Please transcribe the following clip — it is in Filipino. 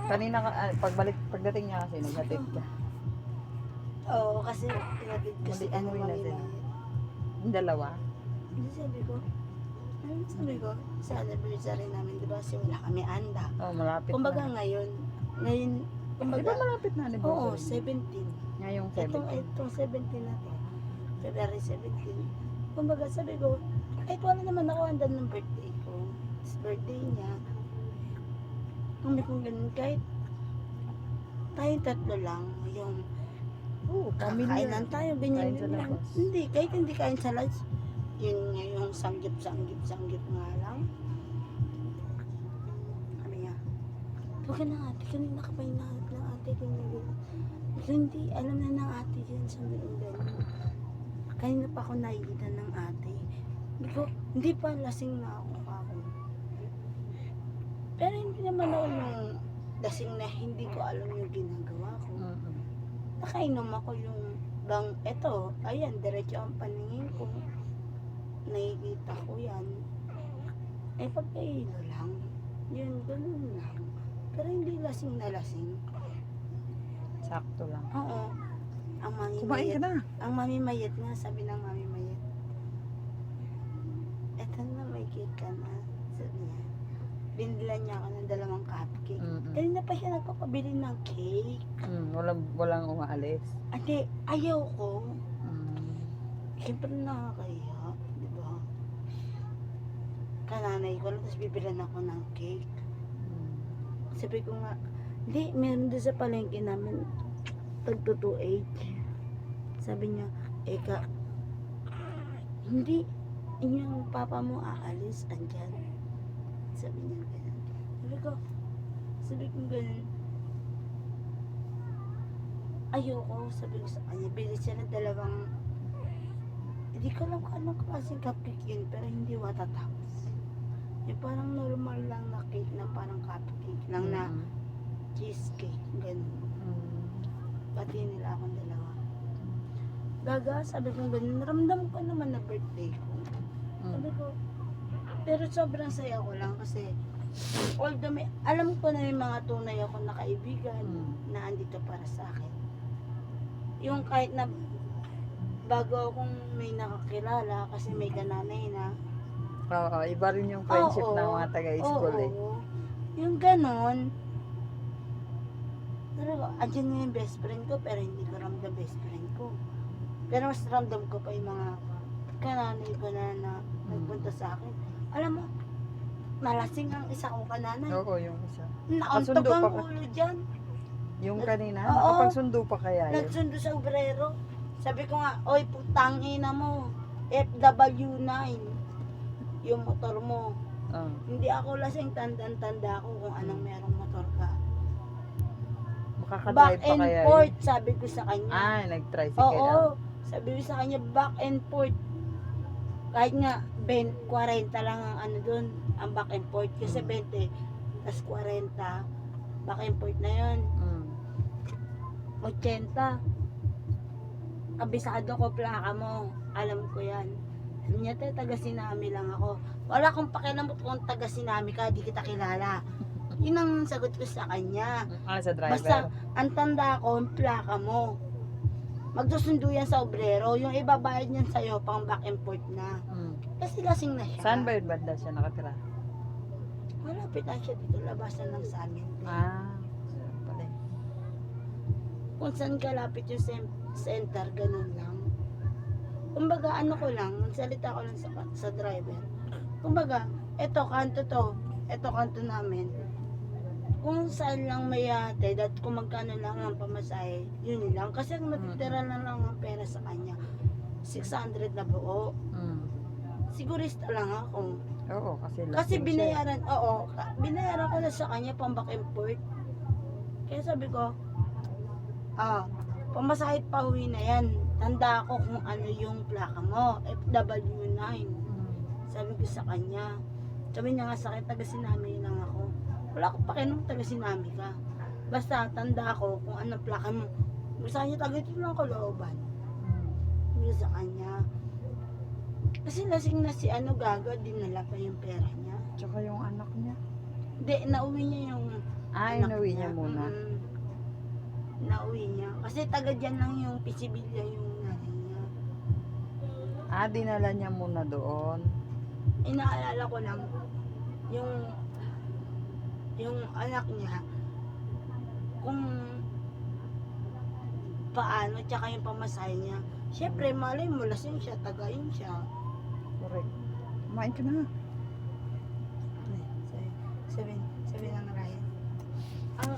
Kanina, pagdating niya kasi, naghatid ka. Oo, kasi tinatid kasi Mali- umuwi na kami sila. na. Yung dalawa. Hindi sabi ko, sa anniversary namin, di ba, simula kami anda. Oh, malapit Kumbaga na. ngayon, Di kumbaga, ba malapit na oo, anniversary? 17. Ngayong Itong 17. 17 na to, February 17. Kumbaga sabi ko, kahit wala naman ako handa ng birthday ko. It's birthday niya. Kung ganun, kahit tayong tatlo lang, yung Oo, kakain pamilya. lang tayo, ganyan, Kain sa ganyan. labas. Hindi, kahit hindi kain sa lunch, yun nga yung sanggip nga lang. Sabi niya, huwag ka na ate, kanina ka pa hinahanap ng ate ko na gano'n. Hindi, alam na ng ate yan, sabi ko gano'n. Kanina pa ako nakikita ng ate. Hindi ko, hindi pa lasing na ako. Pero hindi naman ako yung lasing na hindi ko alam yung ginagawa ko. Mm-mm. Nakainom ako yung bang, eto, ayan, diretso ang paningin ko. Nakikita ko yan. Eh, pagkailo lang. Yun, ganun lang. Pero hindi lasing na lasing. Sakto lang. Oo. Ang mami Kumain ka mayat. na. Ang mami mayat nga, sabi ng mami mayat. Eto na, may cake ka na. Sabi niya. Binilan niya ako ng 2 cupcake. Mm-mm. Kanina pa siya nagpapabili ng cake. Walang umaalis. Ate, ayaw ko. Mm. Siyempre nakakaya, di ba? Kananay ko lang, tapos bibilan ako ng cake. Sabi ko nga, hindi, meron doon sa palengke namin, tagto 2.8. Sabi niya, Eka, hindi, yung papa mo aalis, andyan. Sabi niya ganun. Sabi ko ganun, ayoko, sabi ko sa kanya, bili siya ng 2, hindi ko alam kung anong klaseng cupcake yun, pero hindi matatapos. Yung parang normal lang na cake na parang cupcake lang na Mm. cheesecake, ganun. Mm. Pati nila akong 2. Gaga, sabi ko ganun, ramdam ko naman na birthday ko. Sabi ko, pero sobrang saya ko lang kasi although may, alam ko na yung mga tunay akong nakaibigan na andito para sa akin. Yung kahit na bago akong may nakakilala kasi may kananay na. Oo, iba rin yung friendship Oo, ng mga taga-school eh. oo. Yung ganon, talaga, andyan nga yung best friend ko pero hindi ko ramdam best friend ko. Pero mas ramdam ko pa yung mga kananay ko na nagpunta sa akin. Alam mo, malasing ang isa kong kananay. Oo, yung isa. Nakantog Kasundo ang pa ka- ulo dyan. Yung kanina, Oo. nakapagsundo pa kaya yun? Nagsundo sa obrero. Sabi ko nga, oy putang ina mo, FW9, yung motor mo. Oh. Hindi ako lasing, tandang-tanda ako kung anong merong motor ka. Makakadrive Back pa and kaya forth, yun? sabi ko sa kanya. Ah, nag-tricycle Oo, lang. sabi ko sa kanya, back and forth. Kahit nga, 40 lang ang ano dun, ang back and forth. Kasi 20, tas 40, back and forth na yun. 80. Kabisado ko plaka mo. Alam ko yan. Sabi niya, taga Sinami lang ako. Wala akong pakialam kung taga Sinami ka, di kita kilala. Yun ang sagot ko sa kanya. Ah, sa driver. Basta, ang tanda ko, ang plaka mo. Magsusundo yan sa obrero. Yung ibabayad niyan sa'yo, pang back and forth na. Kasi lasing na siya. Saan ba yun banda siya nakatira? Malapit na siya dito, labasan lang sa amin. Ah, sarap pala eh. Kung saan kalapit yung center, ganun lang. Kumbaga, ano ko lang, salita ko lang sa driver. Kumbaga, eto kanto namin. Kung saan lang may hatid at kung magkano lang ang pamasahe, yun lang. Kasi ang natitira na lang ang pera sa kanya, 600 na buo. Sigurista lang ako. Oo, Kasi lasing siya. binayaran ko na sa kanya pang back and forth. Kaya sabi ko, pamasahit pa uwi na yan. Tanda ko kung ano yung plaka mo, FW9. Sabi ko sa kanya. Sabi niya nga sa akin, taga Sinami lang ako. Wala ko pa kinong taga Sinami ka. Basta tanda ko kung ano plaka mo. Sa kanya, taga dito lang Calooban. Sabi ko sa kanya. Kasi lasing na si Gaga, dinala pa yung pera niya. Tsaka yung anak niya. Hindi, nauwi niya yung Ay, anak inuwi niya muna. Nauwi niya. Kasi taga dyan lang yung Pisibilya yung nanay niya. Dinala niya muna doon. Inaalala ko lang, yung anak niya, kung paano, tsaka yung pamasahe niya. Siyempre, malay mo, lasing siya, tagayin siya. Correct. Kumain ka na. Sabi ng Ryan. Ang